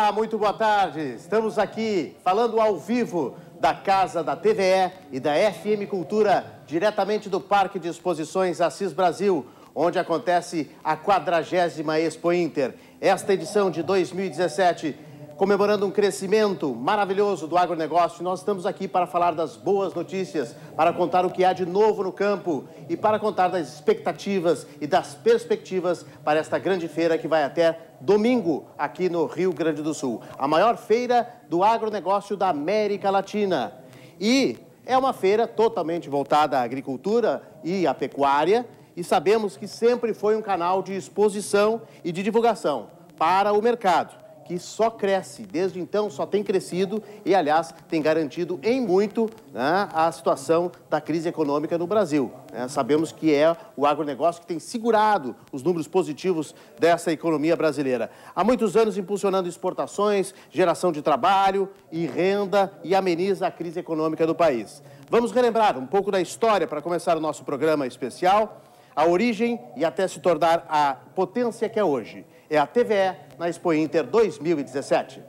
Olá, muito boa tarde. Estamos aqui falando ao vivo da Casa da TVE e da FM Cultura, diretamente do Parque de Exposições Assis Brasil, onde acontece a 40ª Expo Inter. Esta edição de 2017, comemorando um crescimento maravilhoso do agronegócio, nós estamos aqui para falar das boas notícias, para contar o que há de novo no campo e para contar das expectativas e das perspectivas para esta grande feira que vai até domingo aqui no Rio Grande do Sul. A maior feira do agronegócio da América Latina. E é uma feira totalmente voltada à agricultura e à pecuária e sabemos que sempre foi um canal de exposição e de divulgação para o mercado, que só cresce, desde então só tem crescido e, aliás, tem garantido em muito, né, a situação da crise econômica no Brasil. Sabemos que é o agronegócio que tem segurado os números positivos dessa economia brasileira. Há muitos anos impulsionando exportações, geração de trabalho e renda e ameniza a crise econômica do país. Vamos relembrar um pouco da história para começar o nosso programa especial, a origem e até se tornar a potência que é hoje. É a TVE na Expo Inter 2017.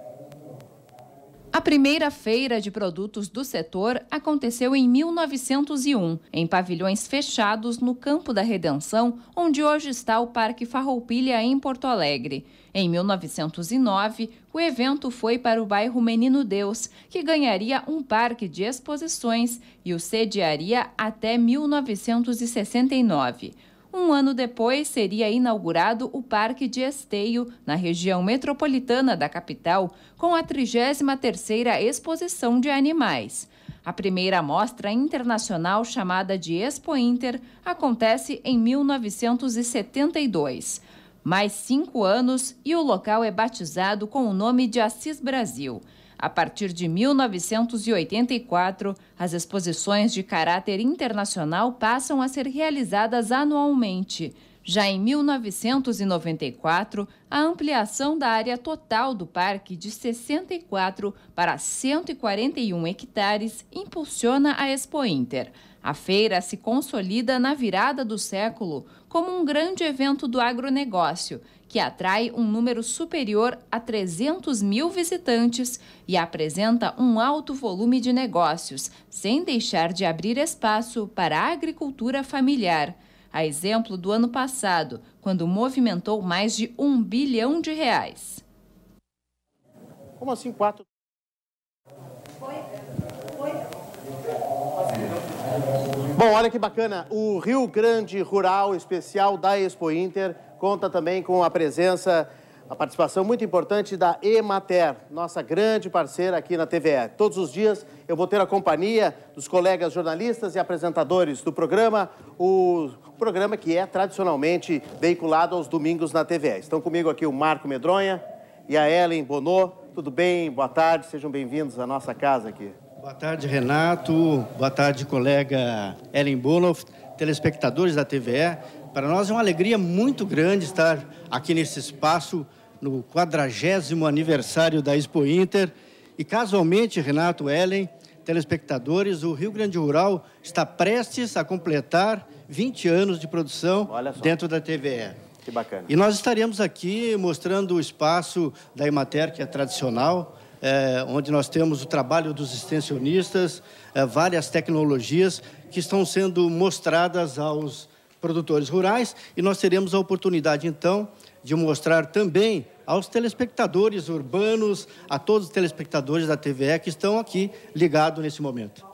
A primeira feira de produtos do setor aconteceu em 1901, em pavilhões fechados no Campo da Redenção, onde hoje está o Parque Farroupilha, em Porto Alegre. Em 1909, o evento foi para o bairro Menino Deus, que ganharia um parque de exposições e o sediaria até 1969. Um ano depois, seria inaugurado o Parque de Esteio, na região metropolitana da capital, com a 33ª Exposição de Animais. A primeira mostra internacional, chamada de Expo Inter, acontece em 1972. Mais 5 anos e o local é batizado com o nome de Assis Brasil. A partir de 1984, as exposições de caráter internacional passam a ser realizadas anualmente. Já em 1994, a ampliação da área total do parque de 64 para 141 hectares impulsiona a Expo Inter. A feira se consolida na virada do século como um grande evento do agronegócio, que atrai um número superior a 300 mil visitantes e apresenta um alto volume de negócios, sem deixar de abrir espaço para a agricultura familiar. A exemplo do ano passado, quando movimentou mais de R$1 bilhão. Como assim 4? Bom, olha que bacana, o Rio Grande Rural Especial da Expo Inter conta também com a presença, a participação muito importante da Emater, nossa grande parceira aqui na TVE. Todos os dias eu vou ter a companhia dos colegas jornalistas e apresentadores do programa, o programa que é tradicionalmente veiculado aos domingos na TVE. Estão comigo aqui o Marco Medronha e a Ellen Bonot. Tudo bem? Boa tarde, sejam bem-vindos à nossa casa aqui. Boa tarde, Renato. Boa tarde, colega Ellen Bonot, telespectadores da TVE. Para nós é uma alegria muito grande estar aqui nesse espaço no 40º aniversário da Expo Inter. E casualmente, Renato, Ellen, telespectadores, o Rio Grande Rural está prestes a completar 20 anos de produção dentro da TVE. Que bacana. E nós estaremos aqui mostrando o espaço da Emater, que é tradicional, onde nós temos o trabalho dos extensionistas, várias tecnologias que estão sendo mostradas aos produtores rurais, e nós teremos a oportunidade, então, de mostrar também aos telespectadores urbanos, a todos os telespectadores da TVE que estão aqui ligados nesse momento.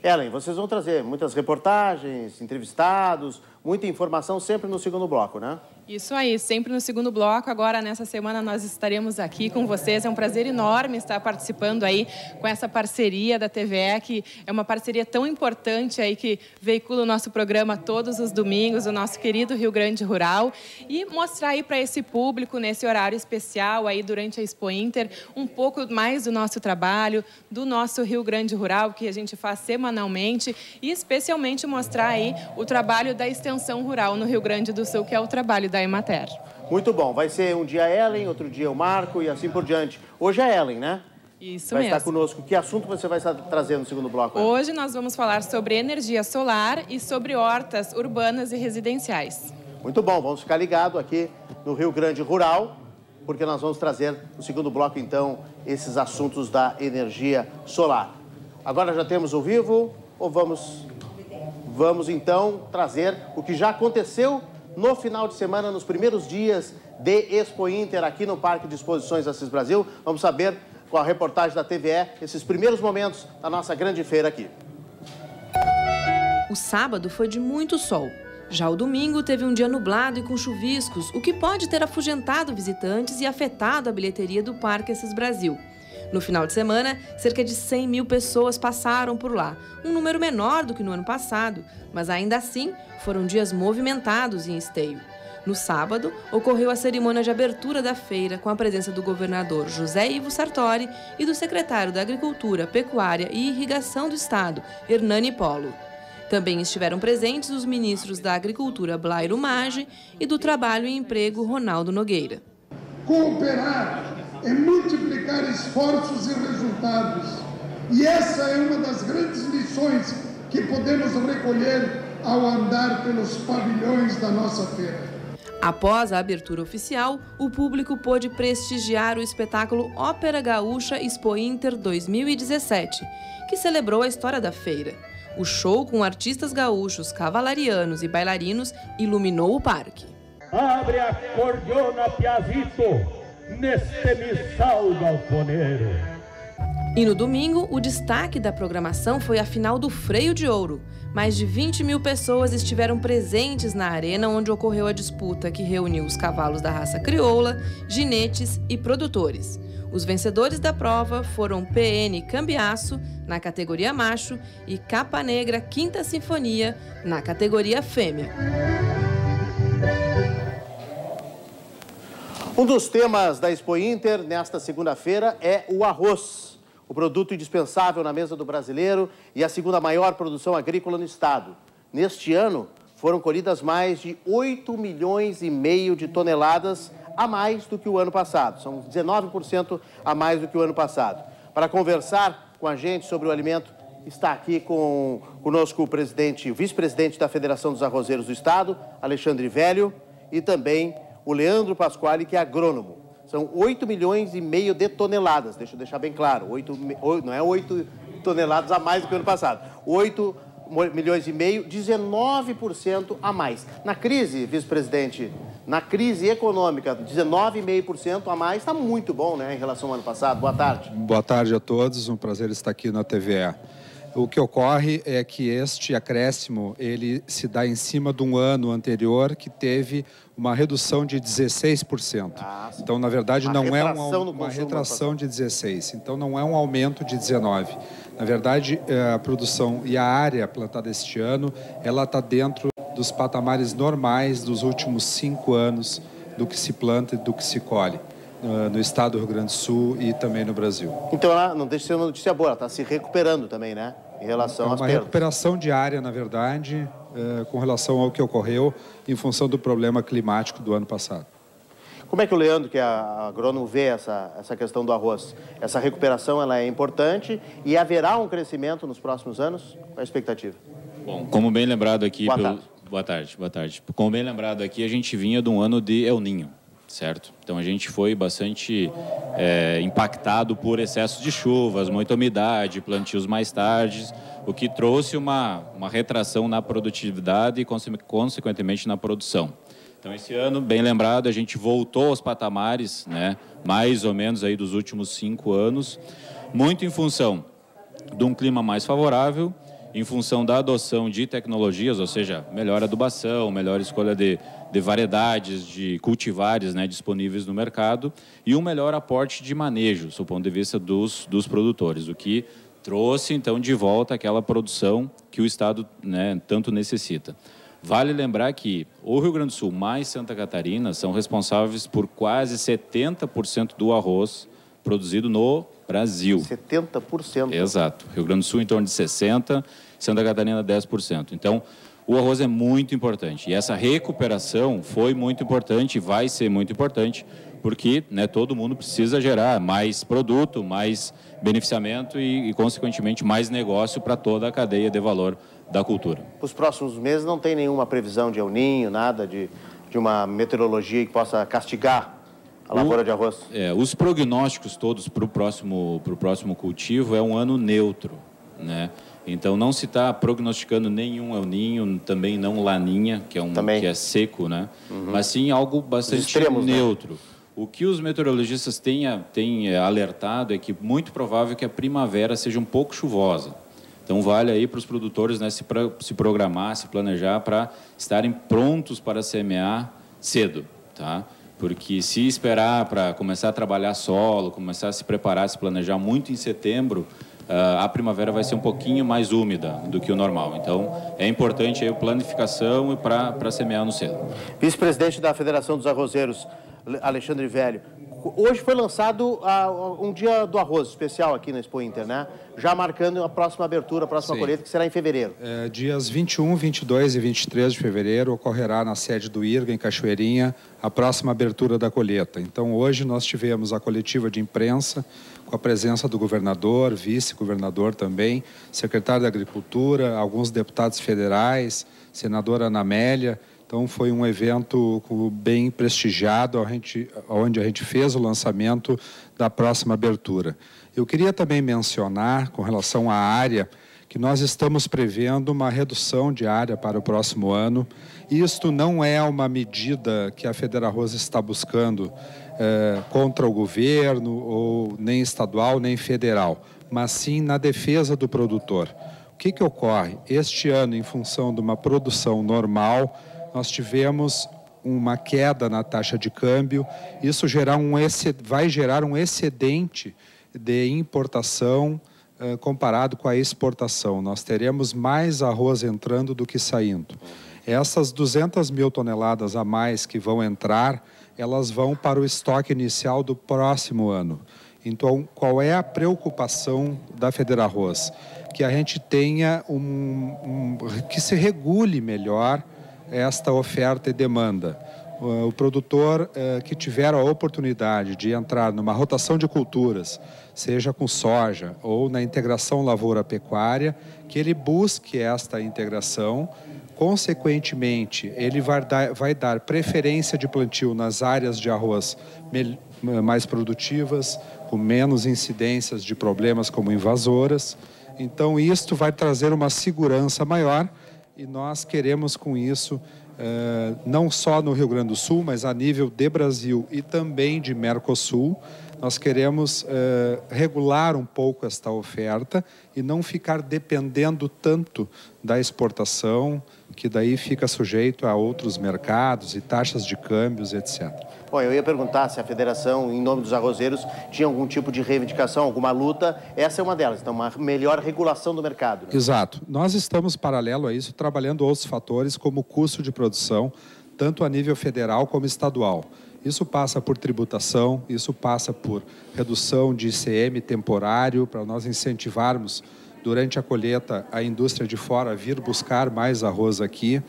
Ellen, vocês vão trazer muitas reportagens, entrevistados, muita informação sempre no segundo bloco, né? Isso aí, sempre no segundo bloco. Agora, nessa semana, nós estaremos aqui com vocês. É um prazer enorme estar participando aí com essa parceria da TVE, que é uma parceria tão importante aí que veicula o nosso programa todos os domingos, o nosso querido Rio Grande Rural, e mostrar aí para esse público, nesse horário especial aí durante a Expo Inter, um pouco mais do nosso trabalho, do nosso Rio Grande Rural, que a gente faz semanalmente, e especialmente mostrar aí o trabalho da extensão rural no Rio Grande do Sul, que é o trabalho da Emater. Muito bom. Vai ser um dia a Ellen, outro dia o Marco e assim por diante. Hoje é a Ellen, né? Isso vai mesmo. estar conosco. Que assunto você vai estar trazendo no segundo bloco? Hoje nós vamos falar sobre energia solar e sobre hortas urbanas e residenciais. Muito bom. Vamos ficar ligados aqui no Rio Grande Rural. porque nós vamos trazer no segundo bloco, então, esses assuntos da energia solar. Agora já temos ao vivo, ou vamos então trazer o que já aconteceu no final de semana, nos primeiros dias de Expo Inter aqui no Parque de Exposições Assis Brasil. Vamos saber, com a reportagem da TVE, esses primeiros momentos da nossa grande feira aqui. O sábado foi de muito sol. Já o domingo teve um dia nublado e com chuviscos, o que pode ter afugentado visitantes e afetado a bilheteria do Parque Assis Brasil. No final de semana, cerca de 100 mil pessoas passaram por lá, um número menor do que no ano passado, mas ainda assim foram dias movimentados em Esteio. No sábado, ocorreu a cerimônia de abertura da feira com a presença do governador José Ivo Sartori e do secretário da Agricultura, Pecuária e Irrigação do Estado, Hernani Polo. Também estiveram presentes os ministros da Agricultura, Blairo Maggi, e do Trabalho e Emprego, Ronaldo Nogueira. Cooperar é multiplicar esforços e resultados. E essa é uma das grandes lições que podemos recolher ao andar pelos pavilhões da nossa feira. Após a abertura oficial, o público pôde prestigiar o espetáculo Ópera Gaúcha Expo Inter 2017, que celebrou a história da feira. O show com artistas gaúchos, cavalarianos e bailarinos iluminou o parque. Abre a cordiona, Piazito, neste missal galponeiro. E no domingo, o destaque da programação foi a final do Freio de Ouro. Mais de 20 mil pessoas estiveram presentes na arena onde ocorreu a disputa que reuniu os cavalos da raça crioula, ginetes e produtores. Os vencedores da prova foram PN Cambiaço, na categoria macho, e Capa Negra Quinta Sinfonia, na categoria fêmea. Um dos temas da Expo Inter nesta segunda-feira é o arroz, o produto indispensável na mesa do brasileiro e a segunda maior produção agrícola no estado. Neste ano, foram colhidas mais de 8,5 milhões de toneladas a mais do que o ano passado. São 19% a mais do que o ano passado. Para conversar com a gente sobre o alimento, está aqui conosco o vice-presidente da Federação dos Arrozeiros do Estado, Alexandre Velho, e também o Leandro Pasquale, que é agrônomo. São 8,5 milhões de toneladas, deixa eu deixar bem claro, não é 8 toneladas a mais do que o ano passado, 8,5 milhões, 19% a mais. Na crise, vice-presidente, na crise econômica, 19,5% a mais, está muito bom, né, em relação ao ano passado. Boa tarde. Boa tarde a todos, um prazer estar aqui na TVE. O que ocorre é que este acréscimo, ele se dá em cima de um ano anterior que teve uma redução de 16%. Então, na verdade, não é uma retração de 16%. Então, não é um aumento de 19%. Na verdade, a produção e a área plantada este ano, ela está dentro dos patamares normais dos últimos 5 anos do que se planta e do que se colhe no estado do Rio Grande do Sul e também no Brasil. Então, ela não deixa de ser uma notícia boa, ela está se recuperando também, né? Em relação às perdas. Uma recuperação diária, na verdade, com relação ao que ocorreu em função do problema climático do ano passado. Como é que o Leandro, que é agrônomo, vê essa questão do arroz? Essa recuperação ela é importante e haverá um crescimento nos próximos anos? Qual é a expectativa? Bom, como bem lembrado aqui... Boa tarde. Como bem lembrado aqui, a gente vinha de um ano de El Niño, certo? Então, a gente foi bastante impactado por excesso de chuvas, muita umidade, plantios mais tarde, o que trouxe uma retração na produtividade e, consequentemente, na produção. Então, esse ano, bem lembrado, a gente voltou aos patamares, né, mais ou menos aí dos últimos 5 anos, muito em função de um clima mais favorável, em função da adoção de tecnologias, ou seja, melhor adubação, melhor escolha de variedades, de cultivares, né, disponíveis no mercado e um melhor aporte de manejo, do ponto de vista dos produtores, o que trouxe, então, de volta aquela produção que o Estado, né, tanto necessita. Vale lembrar que o Rio Grande do Sul mais Santa Catarina são responsáveis por quase 70% do arroz produzido no Brasil. 70%? Exato. Rio Grande do Sul em torno de 60%, Santa Catarina 10%. Então, o arroz é muito importante. E essa recuperação foi muito importante e vai ser muito importante porque, né, todo mundo precisa gerar mais produto, mais beneficiamento e consequentemente, mais negócio para toda a cadeia de valor da cultura. Os próximos meses não tem nenhuma previsão de El Niño, nada de uma meteorologia que possa castigar A lavoura de arroz. Os prognósticos todos para o próximo cultivo é um ano neutro, né? Então não se está prognosticando nenhum El Niño, também não Laninha, que é seco, né? Mas sim algo bastante extremos, neutro. Né? O que os meteorologistas têm alertado é que muito provável que a primavera seja um pouco chuvosa. Então vale aí para os produtores, né, se programar, se planejar para estarem prontos para semear cedo, tá? Porque se esperar para começar a trabalhar solo, começar a se preparar, se planejar muito em setembro, a primavera vai ser um pouquinho mais úmida do que o normal. Então, é importante aí a planificação para semear no cedo. Vice-presidente da Federação dos Arrozeiros, Alexandre Velho, hoje foi lançado um dia do arroz especial aqui na Expo Inter, né? Já marcando a próxima abertura, a próxima colheita, que será em fevereiro. Dias 21, 22 e 23 de fevereiro ocorrerá na sede do IRGA, em Cachoeirinha, a próxima abertura da colheita. Então, hoje nós tivemos a coletiva de imprensa com a presença do governador, vice-governador também, secretário da Agricultura, alguns deputados federais, senadora Ana Amélia. Então, foi um evento bem prestigiado, onde a gente fez o lançamento da próxima abertura. Eu queria também mencionar, com relação à área, que nós estamos prevendo uma redução de área para o próximo ano. Isto não é uma medida que a FEDERARROZ está buscando contra o governo, ou nem estadual, nem federal, mas sim na defesa do produtor. O que ocorre? Este ano, em função de uma produção normal, nós tivemos uma queda na taxa de câmbio. Isso vai gerar um excedente de importação comparado com a exportação. Nós teremos mais arroz entrando do que saindo. Essas 200 mil toneladas a mais que vão entrar, elas vão para o estoque inicial do próximo ano. Então, qual é a preocupação da FEDERARROZ? Que a gente tenha que se regule melhor esta oferta e demanda. O produtor que tiver a oportunidade de entrar numa rotação de culturas, seja com soja ou na integração lavoura-pecuária, que ele busque esta integração. Consequentemente, ele vai dar preferência de plantio nas áreas de arroz mais produtivas, com menos incidências de problemas como invasoras. Então, isto vai trazer uma segurança maior. E nós queremos com isso, não só no Rio Grande do Sul, mas a nível de Brasil e também de Mercosul, nós queremos regular um pouco esta oferta e não ficar dependendo tanto da exportação, que daí fica sujeito a outros mercados e taxas de câmbios, etc. Bom, eu ia perguntar se a federação, em nome dos arrozeiros, tinha algum tipo de reivindicação, alguma luta. Essa é uma delas, então, uma melhor regulação do mercado. Né? Exato. Nós estamos, paralelo a isso, trabalhando outros fatores, como o custo de produção, tanto a nível federal como estadual. Isso passa por tributação, isso passa por redução de ICM temporário, para nós incentivarmos, durante a colheita, a indústria de fora vir buscar mais arroz aqui.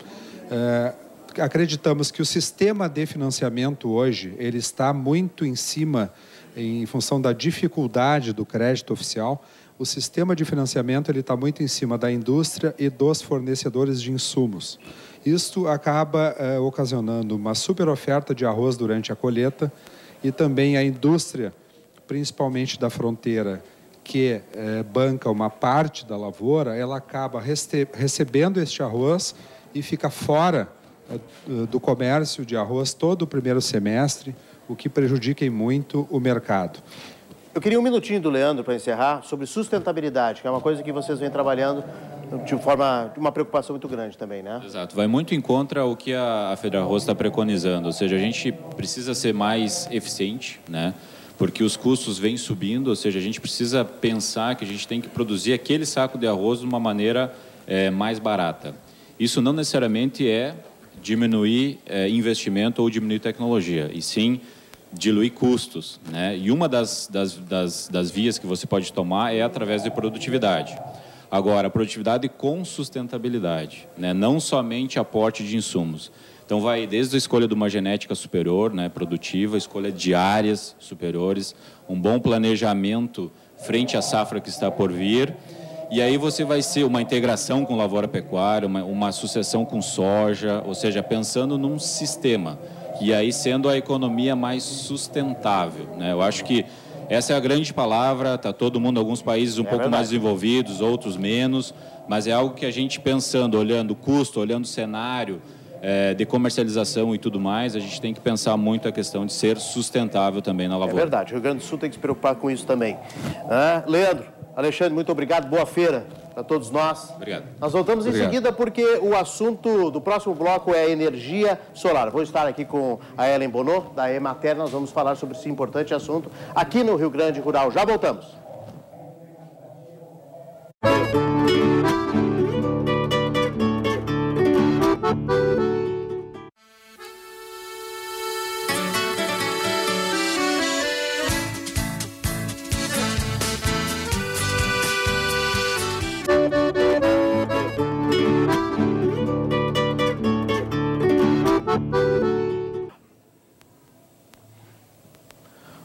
Acreditamos que o sistema de financiamento hoje, ele está muito em cima, em função da dificuldade do crédito oficial. O sistema de financiamento ele está muito em cima da indústria e dos fornecedores de insumos. Isto acaba ocasionando uma super oferta de arroz durante a colheita e também a indústria, principalmente da fronteira, que banca uma parte da lavoura, ela acaba recebendo este arroz e fica fora do comércio de arroz todo o primeiro semestre, o que prejudica muito o mercado. Eu queria um minutinho do Leandro para encerrar sobre sustentabilidade, que é uma coisa que vocês vêm trabalhando de uma preocupação muito grande também, né? Exato, vai muito em contra o que a FEDERARROZ está preconizando, ou seja, a gente precisa ser mais eficiente, né? Porque os custos vêm subindo, ou seja, a gente precisa pensar que a gente tem que produzir aquele saco de arroz de uma maneira mais barata. Isso não necessariamente é diminuir investimento ou diminuir tecnologia, e sim diluir custos, né? E uma das vias que você pode tomar é através de produtividade. Agora, produtividade com sustentabilidade, né? Não somente aporte de insumos. Então, vai desde a escolha de uma genética superior, né, produtiva, escolha de áreas superiores, um bom planejamento frente à safra que está por vir. E aí você vai ser uma integração com lavoura pecuária, uma sucessão com soja, ou seja, pensando num sistema. e aí sendo a economia mais sustentável, né? Eu acho que essa é a grande palavra, está todo mundo, alguns países um pouco mais desenvolvidos, outros menos, mas é algo que a gente pensando, olhando custo, olhando cenário de comercialização e tudo mais, a gente tem que pensar muito a questão de ser sustentável também na lavoura. É verdade, o Rio Grande do Sul tem que se preocupar com isso também. Leandro, Alexandre, muito obrigado, boa feira para todos nós. Obrigado. Nós voltamos em seguida porque o assunto do próximo bloco é energia solar. Vou estar aqui com a Ellen Bonot, da Emater, nós vamos falar sobre esse importante assunto aqui no Rio Grande Rural. Já voltamos.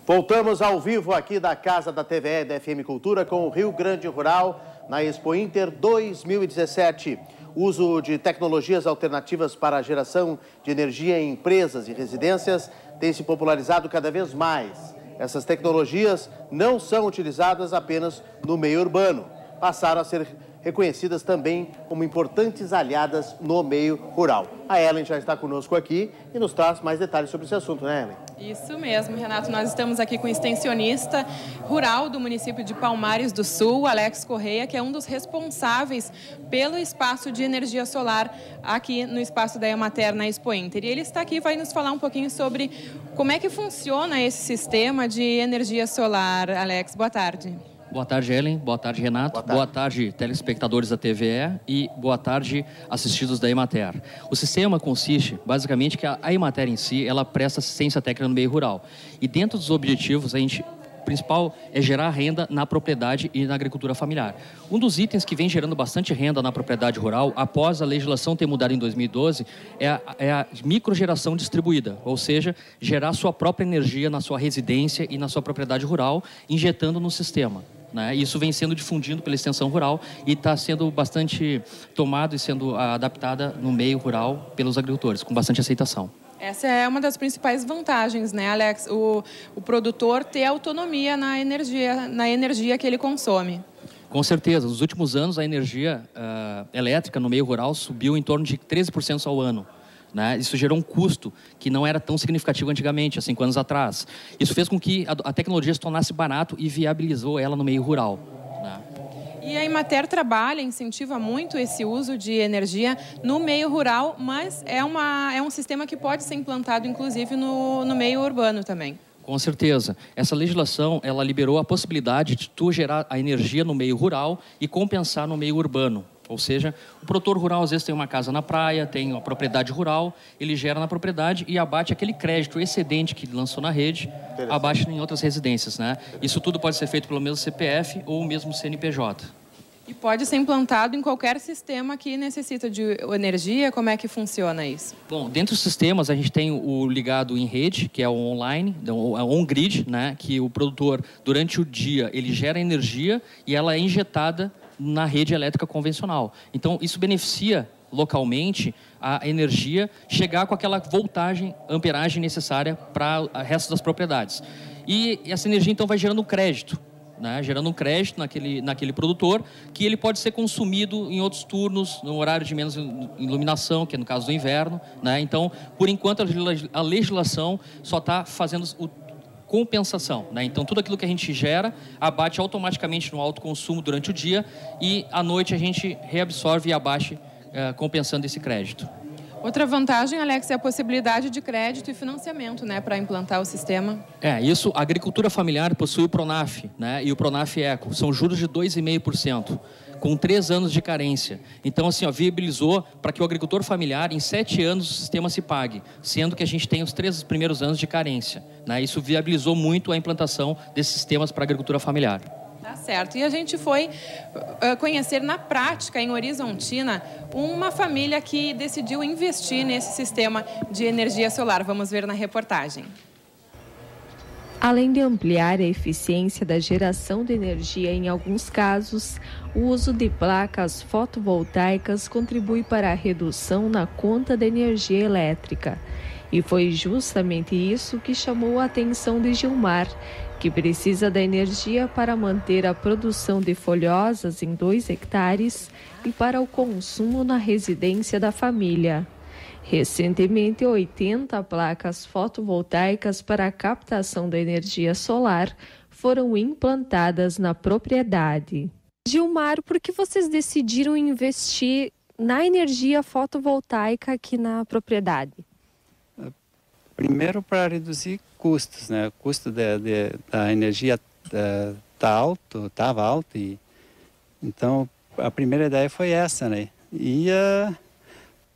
Voltamos ao vivo aqui da Casa da TVE e da FM Cultura com o Rio Grande Rural na Expo Inter 2017. Uso de tecnologias alternativas para a geração de energia em empresas e residências tem se popularizado cada vez mais. Essas tecnologias não são utilizadas apenas no meio urbano, passaram a ser reconhecidas também como importantes aliadas no meio rural. A Ellen já está conosco aqui e nos traz mais detalhes sobre esse assunto, né, Ellen? Isso mesmo, Renato. Nós estamos aqui com o extensionista rural do município de Palmares do Sul, Alex Correia, que é um dos responsáveis pelo espaço de energia solar aqui no espaço da Emater na Expo Inter. E ele está aqui e vai nos falar um pouquinho sobre como é que funciona esse sistema de energia solar. Alex, boa tarde. Boa tarde, Ellen. Boa tarde, Renato. Boa tarde, telespectadores da TVE e boa tarde, assistidos da Emater. O sistema consiste, basicamente, que a Emater em si, ela presta assistência técnica no meio rural. E dentro dos objetivos, o principal é gerar renda na propriedade e na agricultura familiar. Um dos itens que vem gerando bastante renda na propriedade rural, após a legislação ter mudado em 2012, é a microgeração distribuída, ou seja, gerar sua própria energia na sua residência e na sua propriedade rural, injetando no sistema. Isso vem sendo difundido pela extensão rural e está sendo bastante tomado e sendo adaptada no meio rural pelos agricultores, com bastante aceitação. Essa é uma das principais vantagens, né, Alex? O produtor ter autonomia na energia que ele consome. Com certeza. Nos últimos anos, a energia elétrica no meio rural subiu em torno de 13% ao ano. Isso gerou um custo que não era tão significativo antigamente, há 5 anos atrás. Isso fez com que a tecnologia se tornasse barato e viabilizou ela no meio rural. E a Emater trabalha, incentiva muito esse uso de energia no meio rural, mas é um sistema que pode ser implantado, inclusive, no meio urbano também. Com certeza. Essa legislação, ela liberou a possibilidade de tu gerar a energia no meio rural e compensar no meio urbano. Ou seja, o produtor rural às vezes tem uma casa na praia, tem uma propriedade rural, ele gera na propriedade e abate aquele crédito excedente que lançou na rede, abate em outras residências, Isso tudo pode ser feito pelo mesmo CPF ou mesmo CNPJ. E pode ser implantado em qualquer sistema que necessita de energia. Como é que funciona isso? Bom, dentro dos sistemas a gente tem o ligado em rede, que é o online, o on-grid, que o produtor durante o dia ele gera energia e ela é injetada na rede elétrica convencional. Então, isso beneficia localmente a energia chegar com aquela voltagem, amperagem necessária para o resto das propriedades. E essa energia, então, vai gerando crédito, gerando um crédito naquele produtor, que ele pode ser consumido em outros turnos, no horário de menos iluminação, que é no caso do inverno. Então, por enquanto, a legislação só está fazendo compensação. Então, tudo aquilo que a gente gera abate automaticamente no alto consumo durante o dia e à noite a gente reabsorve e abate, compensando esse crédito. Outra vantagem, Alex, é a possibilidade de crédito e financiamento, para implantar o sistema. Isso, a agricultura familiar possui o Pronaf, e o Pronaf Eco. São juros de 2,5%, com 3 anos de carência. Então, assim, viabilizou para que o agricultor familiar, em 7 anos, o sistema se pague, sendo que a gente tem os 3 primeiros anos de carência. Isso viabilizou muito a implantação desses sistemas para a agricultura familiar. Tá certo. E a gente foi conhecer na prática, em Horizontina, uma família que decidiu investir nesse sistema de energia solar. Vamos ver na reportagem. Além de ampliar a eficiência da geração de energia, em alguns casos, o uso de placas fotovoltaicas contribui para a redução na conta de energia elétrica. E foi justamente isso que chamou a atenção de Gilmar, que precisa da energia para manter a produção de folhosas em 2 hectares e para o consumo na residência da família. Recentemente, 80 placas fotovoltaicas para a captação da energia solar foram implantadas na propriedade. Gilmar, por que vocês decidiram investir na energia fotovoltaica aqui na propriedade? Primeiro, para reduzir custos, né? O custo da energia estava alto, e então a primeira ideia foi essa, né? E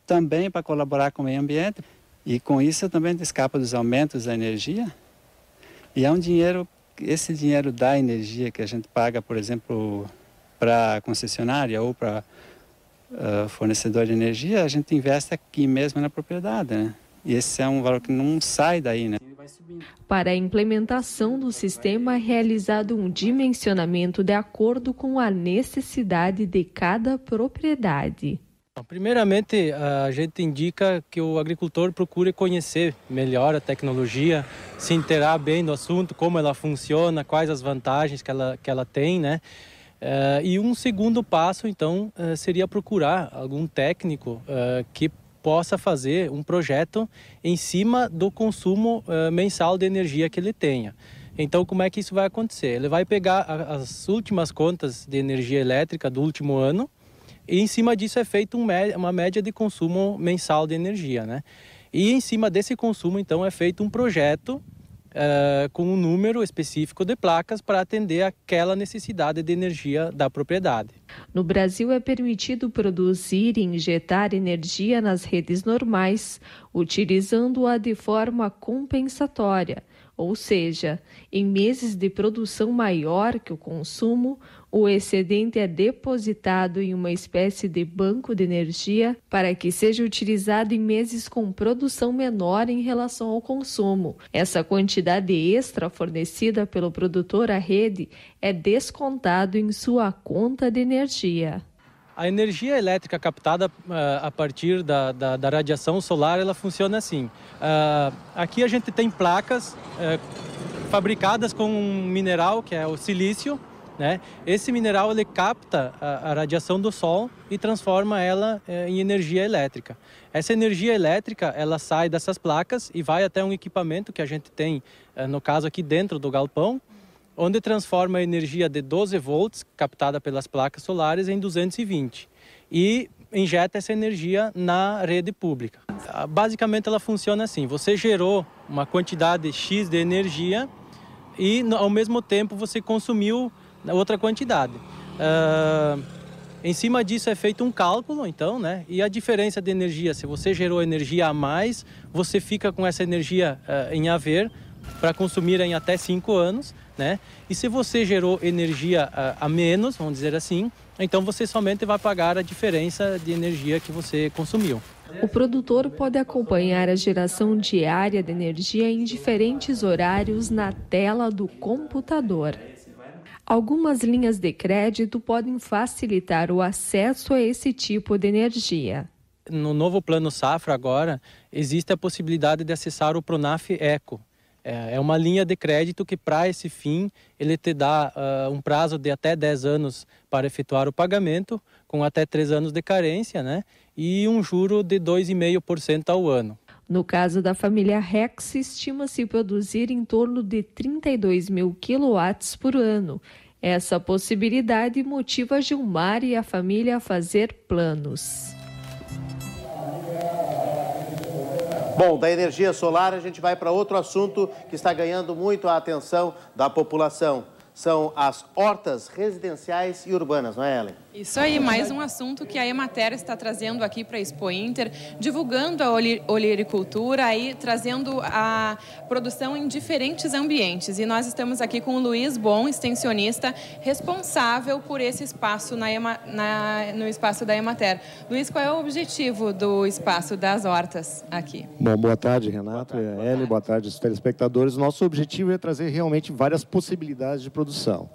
também para colaborar com o meio ambiente, e com isso também escapa dos aumentos da energia. E é um dinheiro, esse dinheiro da energia que a gente paga, por exemplo, para a concessionária ou para fornecedor de energia, a gente investe aqui mesmo na propriedade, né? E esse é um valor que não sai daí, né? Para a implementação do sistema é realizado um dimensionamento de acordo com a necessidade de cada propriedade. Primeiramente, a gente indica que o agricultor procure conhecer melhor a tecnologia, se inteirar bem do assunto, como ela funciona, quais as vantagens que ela tem, né? E um segundo passo, então, seria procurar algum técnico que possa fazer um projeto em cima do consumo mensal de energia que ele tenha. Então, como é que isso vai acontecer? Ele vai pegar as últimas contas de energia elétrica do último ano e, em cima disso, é feita uma média de consumo mensal de energia, né? E, em cima desse consumo, então, é feito um projeto com um número específico de placas para atender aquela necessidade de energia da propriedade. No Brasil é permitido produzir e injetar energia nas redes normais, utilizando-a de forma compensatória, ou seja, em meses de produção maior que o consumo, o excedente é depositado em uma espécie de banco de energia para que seja utilizado em meses com produção menor em relação ao consumo. Essa quantidade extra fornecida pelo produtor à rede é descontado em sua conta de energia. A energia elétrica captada a partir da radiação solar, ela funciona assim. Aqui a gente tem placas fabricadas com um mineral que é o silício, né? Esse mineral ele capta a radiação do sol e transforma ela em energia elétrica. Essa energia elétrica ela sai dessas placas e vai até um equipamento que a gente tem, no caso aqui dentro do galpão, onde transforma a energia de 12 volts captada pelas placas solares em 220 e injeta essa energia na rede pública. Basicamente ela funciona assim: você gerou uma quantidade X de energia e ao mesmo tempo você consumiu outra quantidade. Em cima disso é feito um cálculo, então, né? E a diferença de energia, se você gerou energia a mais, você fica com essa energia em haver para consumir em até 5 anos, né? E se você gerou energia a menos, vamos dizer assim, então você somente vai pagar a diferença de energia que você consumiu. O produtor pode acompanhar a geração diária de energia em diferentes horários na tela do computador. Algumas linhas de crédito podem facilitar o acesso a esse tipo de energia. No novo Plano Safra agora, existe a possibilidade de acessar o Pronaf Eco. É uma linha de crédito que, para esse fim, ele te dá um prazo de até 10 anos para efetuar o pagamento, com até 3 anos de carência, né? E um juro de 2,5% ao ano. No caso da família Rex, estima-se produzir em torno de 32 mil quilowatts por ano. Essa possibilidade motiva Gilmar e a família a fazer planos. Bom, da energia solar a gente vai para outro assunto que está ganhando muito a atenção da população. São as hortas residenciais e urbanas, não é, Ellen? Isso aí, mais um assunto que a Emater está trazendo aqui para a Expo Inter, divulgando a olericultura, aí trazendo a produção em diferentes ambientes. E nós estamos aqui com o Luiz Bon, extensionista, responsável por esse espaço no espaço da Emater. Luiz, qual é o objetivo do espaço das hortas aqui? Bom, boa tarde, Renato, Ellen, boa tarde aos telespectadores. Nosso objetivo é trazer realmente várias possibilidades de produção.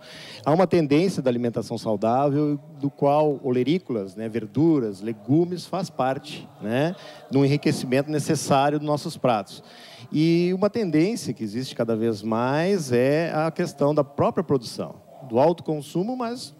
Há uma tendência da alimentação saudável, do do qual olerícolas, né, verduras, legumes, faz parte, né, do enriquecimento necessário dos nossos pratos. E uma tendência que existe cada vez mais é a questão da própria produção, do alto consumo, mas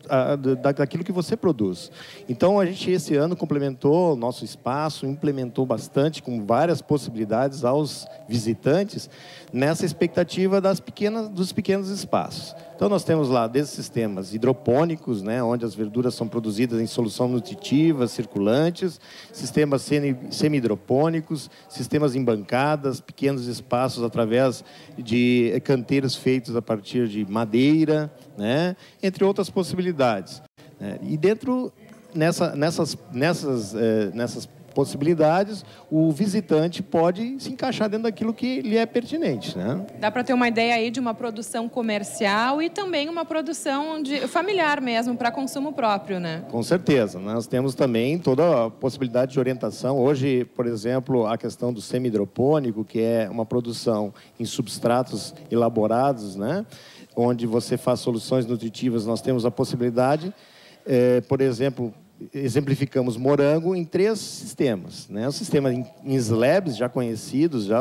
daquilo que você produz. Então, a gente, esse ano, complementou o nosso espaço, implementou bastante, com várias possibilidades aos visitantes, nessa expectativa dos pequenos espaços. Então, nós temos lá, desde sistemas hidropônicos, né, onde as verduras são produzidas em solução nutritiva, circulantes, sistemas semi-hidropônicos, sistemas em bancadas, pequenos espaços através de canteiros feitos a partir de madeira, né, entre outras possibilidades. E dentro, nessas possibilidades, o visitante pode se encaixar dentro daquilo que lhe é pertinente, né? Dá para ter uma ideia aí de uma produção comercial e também uma produção familiar mesmo, para consumo próprio, né? Com certeza. Nós temos também toda a possibilidade de orientação. Hoje, por exemplo, a questão do semi-hidropônico, que é uma produção em substratos elaborados, né, onde você faz soluções nutritivas, nós temos a possibilidade, por exemplo, exemplificamos morango em 3 sistemas, né? O sistema em slabs, já conhecidos, já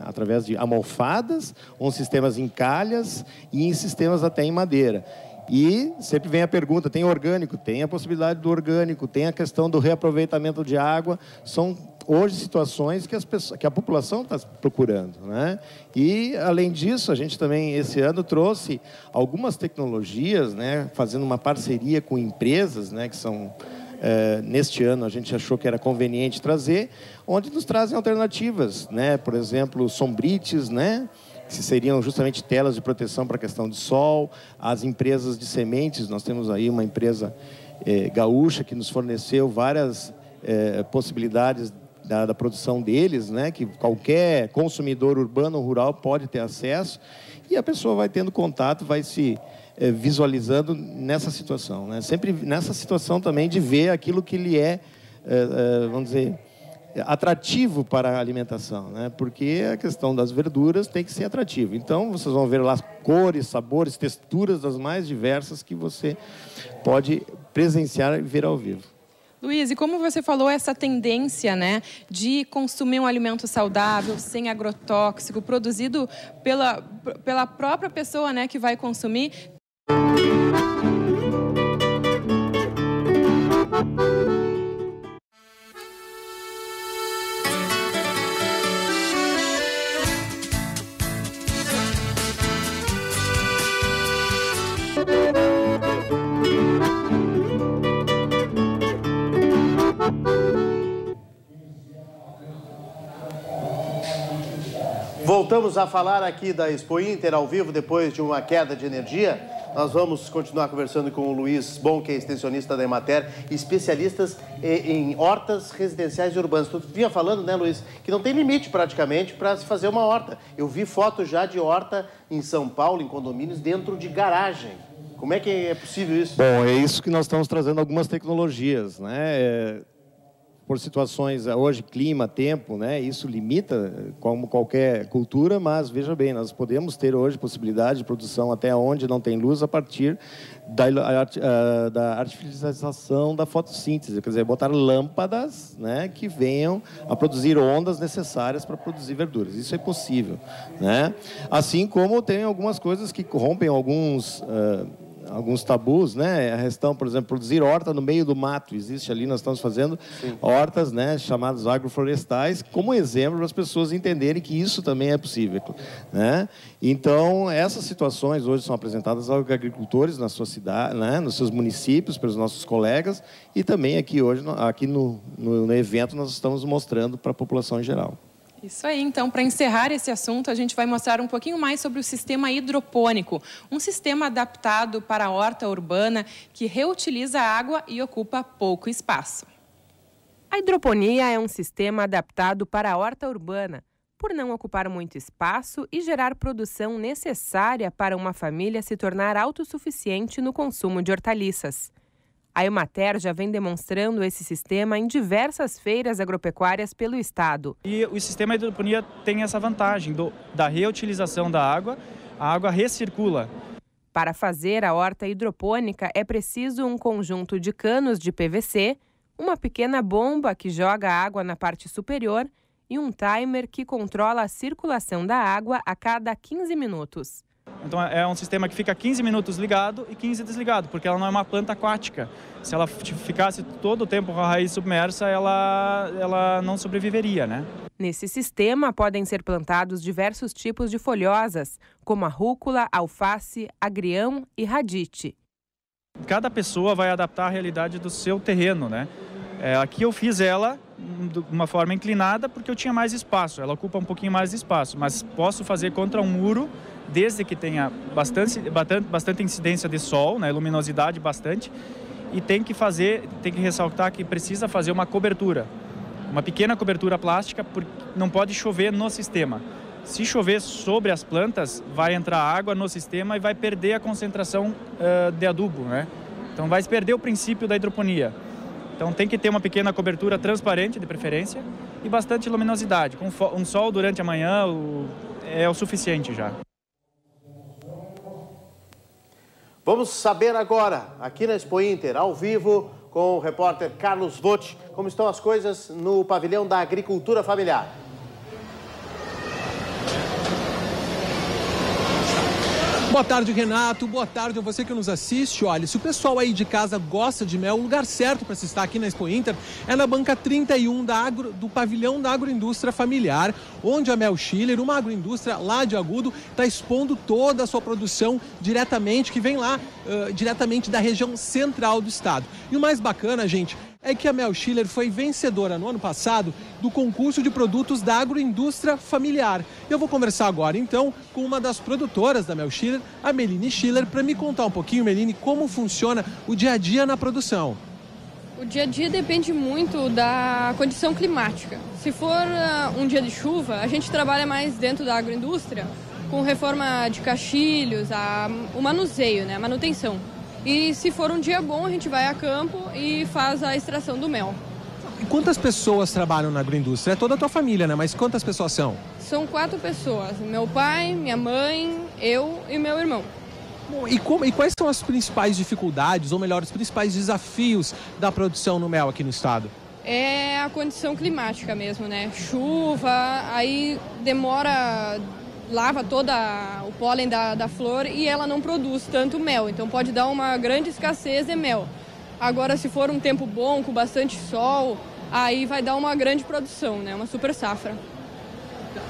através de almofadas, sistemas em calhas e em sistemas até em madeira. E sempre vem a pergunta, tem orgânico? Tem a possibilidade do orgânico, tem a questão do reaproveitamento de água. São hoje situações que a população está procurando, né? E, além disso, a gente também, esse ano, trouxe algumas tecnologias, né, fazendo uma parceria com empresas, né, que são... neste ano, a gente achou que era conveniente trazer, onde nos trazem alternativas, né? Por exemplo, sombrites, né, que seriam justamente telas de proteção para a questão de sol. As empresas de sementes, nós temos aí uma empresa gaúcha que nos forneceu várias possibilidades da produção deles, né, que qualquer consumidor urbano ou rural pode ter acesso, e a pessoa vai tendo contato, vai se visualizando nessa situação, né? Sempre nessa situação também de ver aquilo que lhe é, vamos dizer, atrativo para a alimentação, né? Porque a questão das verduras tem que ser atrativa. Então, vocês vão ver lá cores, sabores, texturas das mais diversas que você pode presenciar e ver ao vivo. Luiz, e como você falou, essa tendência, né, de consumir um alimento saudável, sem agrotóxico, produzido pela própria pessoa, né, que vai consumir. Voltamos a falar aqui da Expo Inter ao vivo depois de uma queda de energia. Nós vamos continuar conversando com o Luiz Bon, que é extensionista da Emater, especialistas em hortas residenciais e urbanas. Tu vinha falando, né, Luiz, que não tem limite praticamente para se fazer uma horta. Eu vi fotos já de horta em São Paulo, em condomínios, dentro de garagem. Como é que é possível isso? Bom, é isso que nós estamos trazendo algumas tecnologias, né? Por situações, hoje, clima, tempo, né? Isso limita, como qualquer cultura, mas, veja bem, nós podemos ter hoje possibilidade de produção até onde não tem luz a partir da artificialização da fotossíntese, quer dizer, botar lâmpadas, né, que venham a produzir ondas necessárias para produzir verduras. Isso é possível, né? Assim como tem algumas coisas que rompem alguns tabus, né? A questão, por exemplo, produzir horta no meio do mato. Existe ali, nós estamos fazendo hortas, né, chamadas agroflorestais, como exemplo para as pessoas entenderem que isso também é possível, né? Então, essas situações hoje são apresentadas aos agricultores na sua cidade, né, nos seus municípios, pelos nossos colegas, e também aqui hoje, aqui no evento, nós estamos mostrando para a população em geral. Isso aí, então, para encerrar esse assunto, a gente vai mostrar um pouquinho mais sobre o sistema hidropônico, um sistema adaptado para a horta urbana que reutiliza a água e ocupa pouco espaço. A hidroponia é um sistema adaptado para a horta urbana, por não ocupar muito espaço e gerar produção necessária para uma família se tornar autossuficiente no consumo de hortaliças. A Emater já vem demonstrando esse sistema em diversas feiras agropecuárias pelo estado. E o sistema de hidroponia tem essa vantagem da reutilização da água, a água recircula. Para fazer a horta hidropônica é preciso um conjunto de canos de PVC, uma pequena bomba que joga água na parte superior e um timer que controla a circulação da água a cada 15 minutos. Então é um sistema que fica 15 minutos ligado e 15 desligado, porque ela não é uma planta aquática. Se ela ficasse todo o tempo com a raiz submersa, ela não sobreviveria, né? Nesse sistema podem ser plantados diversos tipos de folhosas, como a rúcula, alface, agrião e radite. Cada pessoa vai adaptar a realidade do seu terreno, né? Aqui eu fiz ela de uma forma inclinada porque eu tinha mais espaço. Ela ocupa um pouquinho mais de espaço, mas posso fazer contra um muro, desde que tenha bastante incidência de sol, né? Luminosidade bastante. E tem que ressaltar que precisa fazer uma cobertura. Uma pequena cobertura plástica, porque não pode chover no sistema. Se chover sobre as plantas, vai entrar água no sistema e vai perder a concentração de adubo, né? Então vai perder o princípio da hidroponia. Então tem que ter uma pequena cobertura transparente, de preferência, e bastante luminosidade. Com um sol durante a manhã é o suficiente já. Vamos saber agora, aqui na Expo Inter, ao vivo, com o repórter Carlos Vogt, como estão as coisas no pavilhão da agricultura familiar. Boa tarde, Renato. Boa tarde a você que nos assiste. Olha, se o pessoal aí de casa gosta de mel, o lugar certo para se estar aqui na Expo Inter é na banca 31 do pavilhão da agroindústria familiar, onde a Mel Schiller, uma agroindústria lá de Agudo, está expondo toda a sua produção diretamente, que vem lá diretamente da região central do estado. E o mais bacana, gente, é que a Mel Schiller foi vencedora no ano passado do concurso de produtos da agroindústria familiar. Eu vou conversar agora, então, com uma das produtoras da Mel Schiller, a Meline Schiller, para me contar um pouquinho, Meline, como funciona o dia a dia na produção. O dia a dia depende muito da condição climática. Se for um dia de chuva, a gente trabalha mais dentro da agroindústria, com reforma de caixilhos, o manuseio, né, a manutenção. E se for um dia bom, a gente vai a campo e faz a extração do mel. E quantas pessoas trabalham na agroindústria? É toda a tua família, né? Mas quantas pessoas são? São 4 pessoas. Meu pai, minha mãe, eu e meu irmão. Bom, e quais são as principais dificuldades, ou melhor, os principais desafios da produção no mel aqui no estado? É a condição climática mesmo, né? Chuva, aí demora... lava todo o pólen da flor e ela não produz tanto mel, então pode dar uma grande escassez de mel. Agora, se for um tempo bom, com bastante sol, aí vai dar uma grande produção, né? Uma super safra.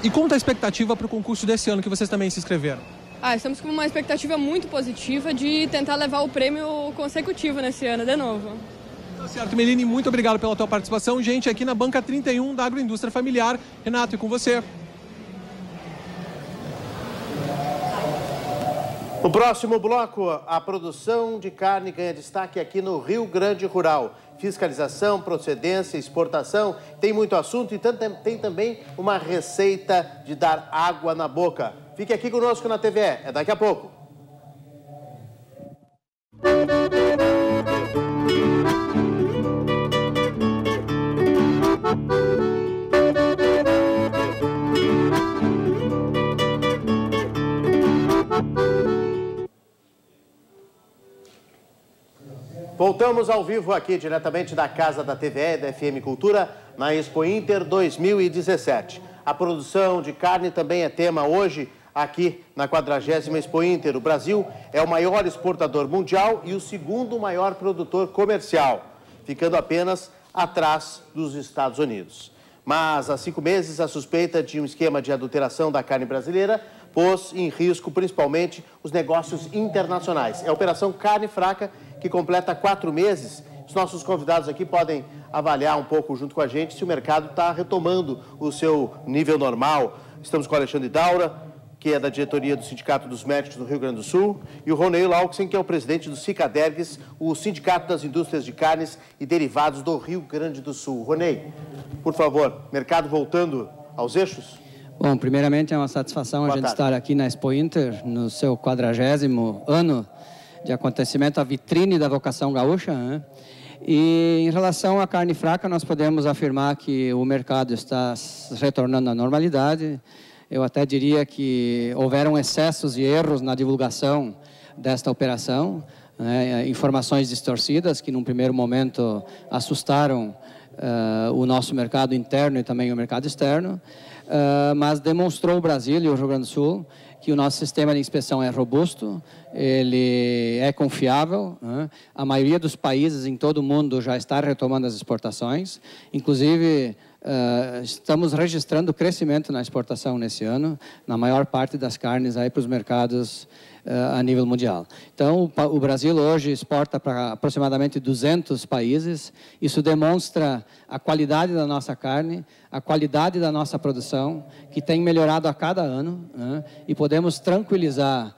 E como está a expectativa para o concurso desse ano, que vocês também se inscreveram? Estamos com uma expectativa muito positiva de tentar levar o prêmio consecutivo nesse ano de novo. Tá certo, Meline, muito obrigado pela tua participação. Gente, aqui na banca 31 da agroindústria familiar. Renato, e com você. No próximo bloco, a produção de carne ganha destaque aqui no Rio Grande Rural. Fiscalização, procedência, exportação, tem muito assunto e tem também uma receita de dar água na boca. Fique aqui conosco na TVE, é daqui a pouco. Voltamos ao vivo aqui, diretamente da casa da TVE e da FM Cultura, na Expo Inter 2017. A produção de carne também é tema hoje, aqui na 40ª Expo Inter. O Brasil é o maior exportador mundial e o segundo maior produtor comercial, ficando apenas atrás dos Estados Unidos. Mas há 5 meses, a suspeita de um esquema de adulteração da carne brasileira pôs em risco principalmente os negócios internacionais. É a Operação Carne Fraca, que completa 4 meses. Os nossos convidados aqui podem avaliar um pouco junto com a gente se o mercado está retomando o seu nível normal. Estamos com o Alexandre Daura, que é da diretoria do Sindicato dos Médicos do Rio Grande do Sul, e o Ronei Lauksen, que é o presidente do Sicadergues, o Sindicato das Indústrias de Carnes e Derivados do Rio Grande do Sul. Ronei, por favor, mercado voltando aos eixos? Bom, primeiramente é uma satisfação a gente estar aqui na Expo Inter, no seu 40º ano de acontecimento, a vitrine da vocação gaúcha, né? E em relação à carne fraca, nós podemos afirmar que o mercado está retornando à normalidade. Eu até diria que houveram excessos e erros na divulgação desta operação, né? Informações distorcidas que, num primeiro momento, assustaram o nosso mercado interno e também o mercado externo, mas demonstrou o Brasil e o Rio Grande do Sul que o nosso sistema de inspeção é robusto, ele é confiável, né? A maioria dos países em todo o mundo já está retomando as exportações, inclusive estamos registrando crescimento na exportação nesse ano, na maior parte das carnes aí para os mercados a nível mundial. Então, o Brasil hoje exporta para aproximadamente 200 países. Isso demonstra a qualidade da nossa carne, a qualidade da nossa produção, que tem melhorado a cada ano, né? E podemos tranquilizar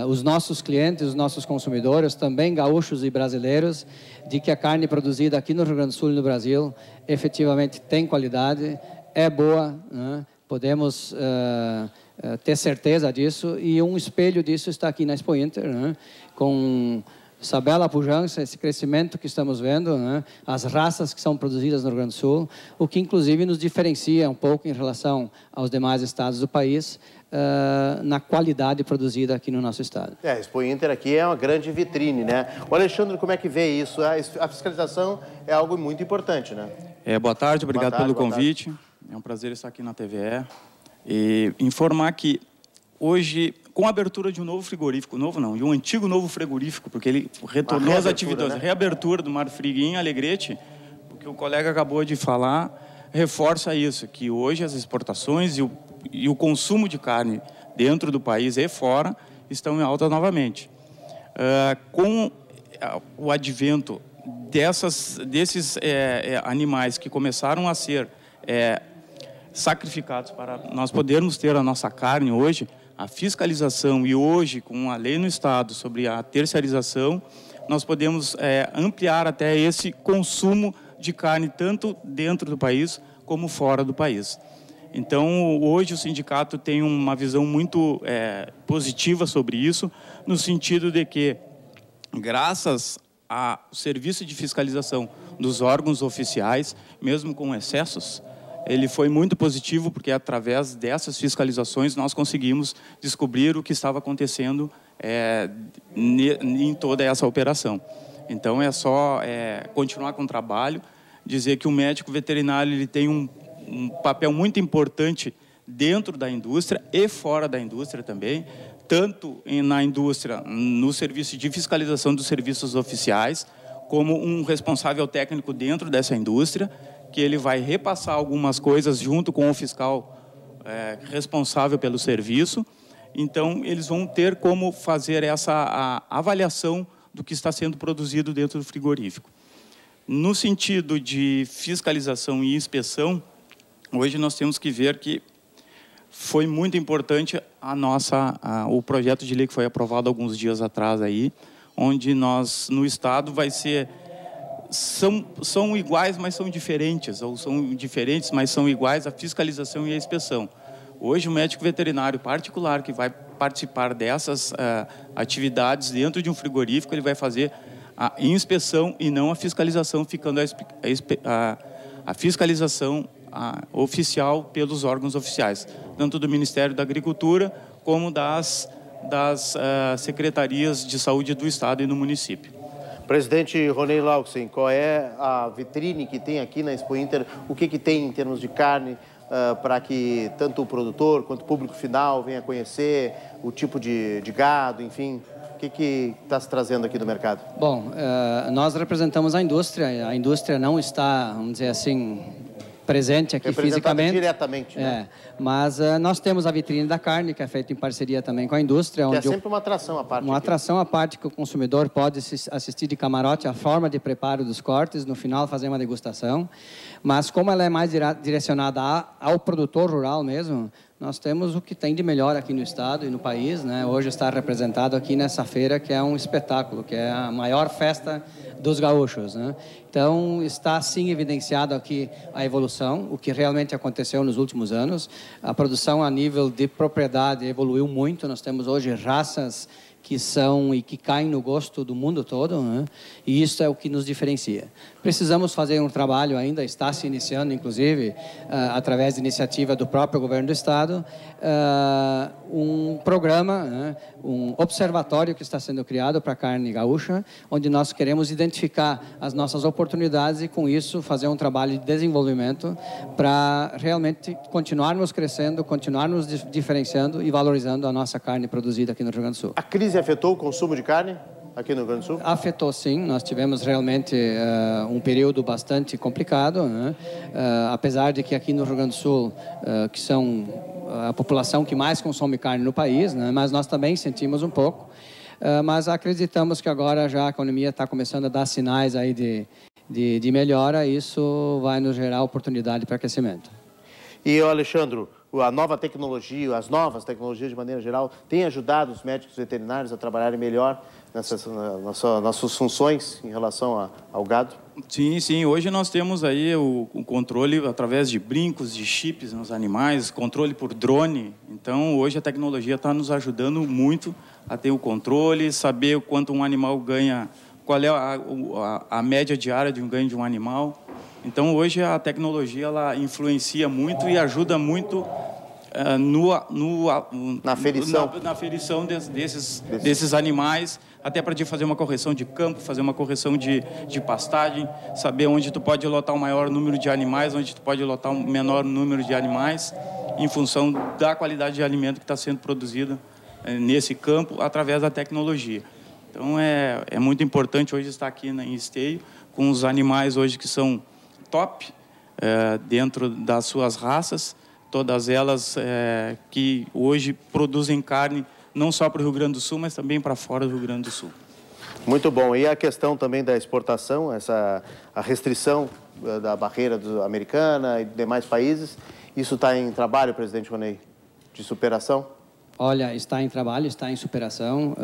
os nossos clientes, os nossos consumidores, também gaúchos e brasileiros, de que a carne produzida aqui no Rio Grande do Sul e no Brasil efetivamente tem qualidade, é boa, né? Podemos ter certeza disso, e um espelho disso está aqui na Expo Inter, né? Com essa bela pujança, esse crescimento que estamos vendo, né? As raças que são produzidas no Rio Grande do Sul, o que inclusive nos diferencia um pouco em relação aos demais estados do país, na qualidade produzida aqui no nosso estado. A Expo Inter aqui é uma grande vitrine, né? O Alexandre, como é que vê isso? A fiscalização é algo muito importante, né? Boa tarde, obrigado pelo convite. É um prazer estar aqui na TVE. E informar que hoje, com a abertura de um novo frigorífico, de um antigo novo frigorífico, porque ele retornou às atividades, né? Reabertura do Marfrig em Alegrete, o que o colega acabou de falar, reforça isso, que hoje as exportações e o consumo de carne dentro do país e fora estão em alta novamente. Com o advento desses animais que começaram a ser sacrificados para nós podermos ter a nossa carne hoje, a fiscalização, e hoje com a lei no estado sobre a terceirização, nós podemos ampliar até esse consumo de carne tanto dentro do país como fora do país. Então, hoje o sindicato tem uma visão muito positiva sobre isso, no sentido de que, graças ao serviço de fiscalização dos órgãos oficiais, mesmo com excessos, ele foi muito positivo, porque através dessas fiscalizações nós conseguimos descobrir o que estava acontecendo em toda essa operação. Então, é só continuar com o trabalho, dizer que o médico veterinário ele tem um papel muito importante dentro da indústria e fora da indústria também, tanto na indústria, no serviço de fiscalização dos serviços oficiais, como um responsável técnico dentro dessa indústria, que ele vai repassar algumas coisas junto com o fiscal responsável pelo serviço. Então, eles vão ter como fazer essa avaliação do que está sendo produzido dentro do frigorífico. No sentido de fiscalização e inspeção, hoje nós temos que ver que foi muito importante o projeto de lei que foi aprovado alguns dias atrás aí, onde nós, no estado, vai ser... São iguais, mas são diferentes, ou são diferentes, mas são iguais a fiscalização e a inspeção. Hoje, o médico veterinário particular que vai participar dessas atividades dentro de um frigorífico, ele vai fazer a inspeção e não a fiscalização, ficando a fiscalização oficial pelos órgãos oficiais, tanto do Ministério da Agricultura como das secretarias de saúde do estado e no município. Presidente Ronei Lauxen, qual é a vitrine que tem aqui na Expo Inter? O que tem em termos de carne para que tanto o produtor quanto o público final venha conhecer o tipo de gado, enfim? O que está se trazendo aqui do mercado? Bom, nós representamos a indústria não está, vamos dizer assim, presente aqui fisicamente. Diretamente, né? Mas nós temos a vitrine da carne, que é feita em parceria também com a indústria. Que é sempre uma atração à parte. Uma atração à parte que o consumidor pode assistir de camarote a forma de preparo dos cortes, no final fazer uma degustação. Mas como ela é mais direcionada ao produtor rural mesmo, nós temos o que tem de melhor aqui no estado e no país, né? Hoje está representado aqui nessa feira, que é um espetáculo, que é a maior festa dos gaúchos, né? Então, está sim evidenciado aqui a evolução, o que realmente aconteceu nos últimos anos. A produção a nível de propriedade evoluiu muito, nós temos hoje raças que são e que caem no gosto do mundo todo, né? E isso é o que nos diferencia. Precisamos fazer um trabalho ainda, está se iniciando, inclusive, através de iniciativa do próprio governo do Estado, um programa, né, um observatório que está sendo criado para a carne gaúcha, onde nós queremos identificar as nossas oportunidades e, com isso, fazer um trabalho de desenvolvimento para realmente continuarmos crescendo, continuarmos diferenciando e valorizando a nossa carne produzida aqui no Rio Grande do Sul. A crise afetou o consumo de carne aqui no Rio Grande do Sul? Afetou, sim. Nós tivemos realmente um período bastante complicado, né? Apesar de que aqui no Rio Grande do Sul, que são a população que mais consome carne no país, né? Mas nós também sentimos um pouco. Mas acreditamos que agora já a economia está começando a dar sinais aí de melhora, e isso vai nos gerar oportunidade para crescimento. E, Alexandre, a nova tecnologia, as novas tecnologias de maneira geral, têm ajudado os médicos veterinários a trabalharem melhor nessas nossas funções em relação ao gado? Sim, sim. Hoje nós temos aí o controle através de brincos, de chips nos animais, controle por drone. Então, hoje a tecnologia está nos ajudando muito a ter o controle, saber o quanto um animal ganha, qual é a média diária de um ganho de um animal. Então, hoje a tecnologia ela influencia muito e ajuda muito na aferição desses animais, até para fazer uma correção de campo, fazer uma correção de pastagem, saber onde tu pode lotar um maior número de animais, onde tu pode lotar um menor número de animais, em função da qualidade de alimento que está sendo produzida nesse campo, através da tecnologia. Então, é muito importante hoje estar aqui em Esteio, com os animais hoje que são top, dentro das suas raças, todas elas que hoje produzem carne não só para o Rio Grande do Sul, mas também para fora do Rio Grande do Sul. Muito bom. E a questão também da exportação, a restrição da barreira americana e demais países, isso está em trabalho, presidente Roney, de superação? Olha, está em trabalho, está em superação.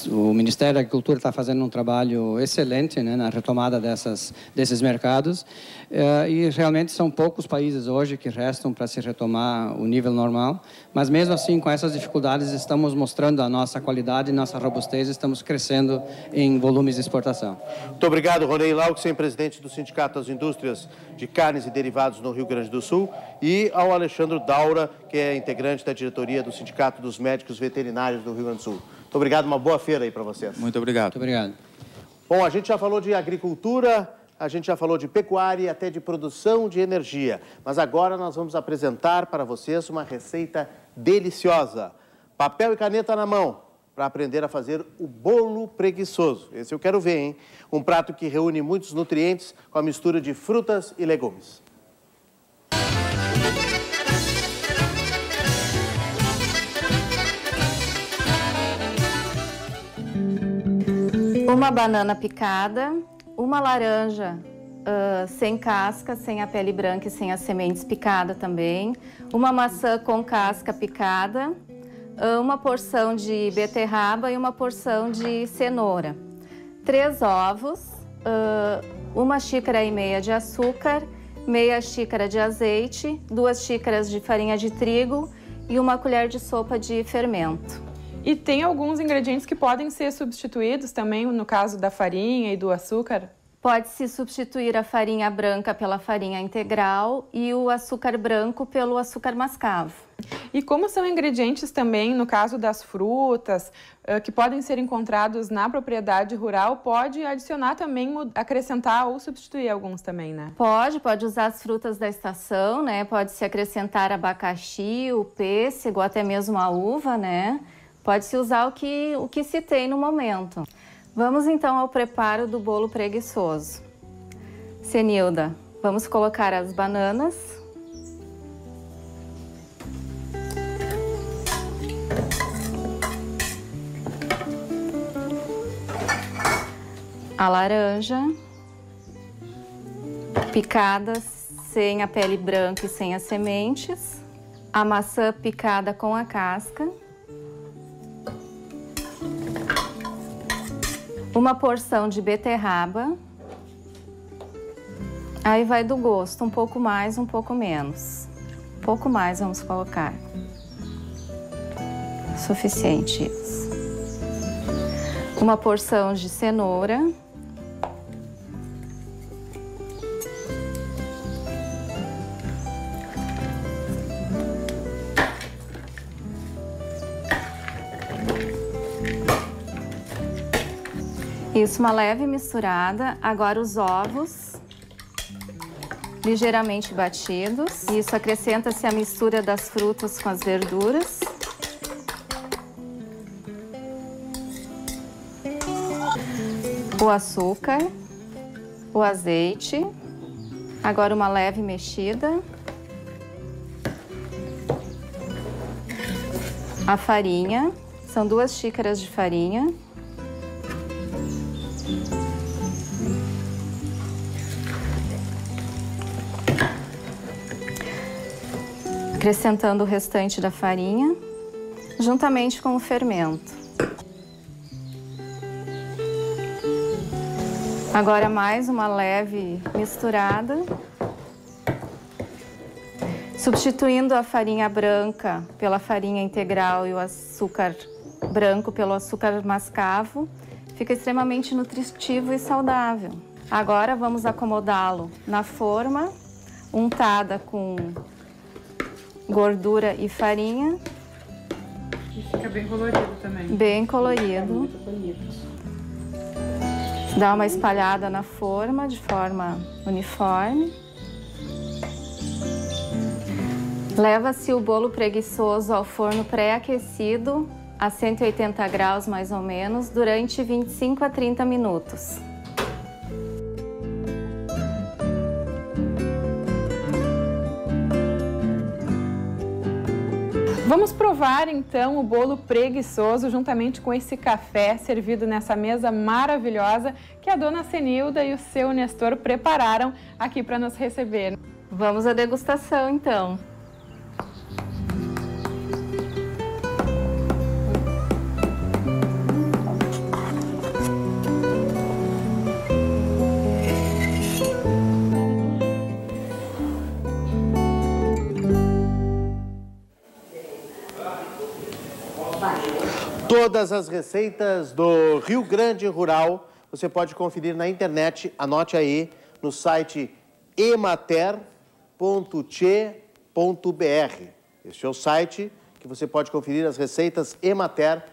O Ministério da Agricultura está fazendo um trabalho excelente, né, na retomada desses mercados. E realmente são poucos países hoje que restam para se retomar o nível normal. Mas mesmo assim, com essas dificuldades, estamos mostrando a nossa qualidade e nossa robustez, estamos crescendo em volumes de exportação. Muito obrigado, Roney Lauksen, presidente do Sindicato das Indústrias de Carnes e Derivados no Rio Grande do Sul, e ao Alexandre Daura, que é integrante da diretoria do Sindicato dos Médicos Veterinários do Rio Grande do Sul. Muito obrigado, uma boa feira aí para vocês. Muito obrigado. Muito obrigado. Bom, a gente já falou de agricultura, a gente já falou de pecuária e até de produção de energia. Mas agora nós vamos apresentar para vocês uma receita deliciosa. Papel e caneta na mão para aprender a fazer o bolo preguiçoso. Esse eu quero ver, hein? Um prato que reúne muitos nutrientes com a mistura de frutas e legumes. Uma banana picada, uma laranja sem casca, sem a pele branca e sem as sementes picada também, uma maçã com casca picada, uma porção de beterraba e uma porção de cenoura, 3 ovos, 1,5 xícaras de açúcar, meia xícara de azeite, 2 xícaras de farinha de trigo e 1 colher de sopa de fermento. E tem alguns ingredientes que podem ser substituídos também, no caso da farinha e do açúcar? Pode-se substituir a farinha branca pela farinha integral e o açúcar branco pelo açúcar mascavo. E como são ingredientes também, no caso das frutas, que podem ser encontrados na propriedade rural, pode adicionar também, acrescentar ou substituir alguns também, né? Pode usar as frutas da estação, né? Pode-se acrescentar abacaxi, o pêssego, até mesmo a uva, né? Pode-se usar o que se tem no momento. Vamos então ao preparo do bolo preguiçoso. Senilda, vamos colocar as bananas. A laranja, picada sem a pele branca e sem as sementes. A maçã picada com a casca. Uma porção de beterraba, aí vai do gosto, um pouco mais, um pouco menos. Um pouco mais vamos colocar. Suficiente isso. Uma porção de cenoura. Isso, uma leve misturada. Agora os ovos, ligeiramente batidos. Isso, acrescenta-se a mistura das frutas com as verduras. O açúcar, o azeite. Agora uma leve mexida. A farinha, são 2 xícaras de farinha. Acrescentando o restante da farinha, juntamente com o fermento. Agora mais uma leve misturada. Substituindo a farinha branca pela farinha integral e o açúcar branco pelo açúcar mascavo, fica extremamente nutritivo e saudável. Agora vamos acomodá-lo na forma, untada com gordura e farinha. E fica bem colorido também. Bem colorido. Muito bonito. Dá uma espalhada na forma, de forma uniforme. Leva-se o bolo preguiçoso ao forno pré-aquecido, a 180 graus mais ou menos, durante 25 a 30 minutos. Vamos provar então o bolo preguiçoso juntamente com esse café servido nessa mesa maravilhosa que a dona Senilda e o seu Nestor prepararam aqui para nos receber. Vamos à degustação então. Todas as receitas do Rio Grande Rural você pode conferir na internet, anote aí, no site emater.che.br. Este é o site que você pode conferir as receitas emater.che.br.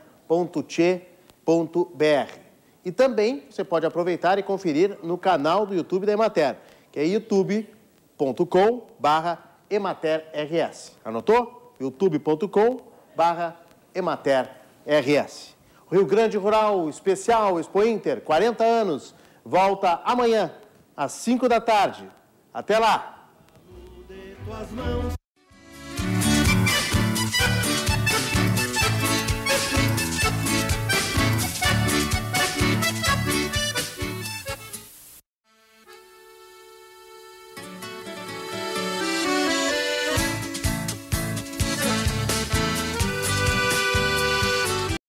E também você pode aproveitar e conferir no canal do YouTube da Emater, que é youtube.com/ematerrs. Anotou? youtube.com/ematerrs. O Rio Grande Rural Especial Expo Inter, 40 anos, volta amanhã, às 5 da tarde. Até lá!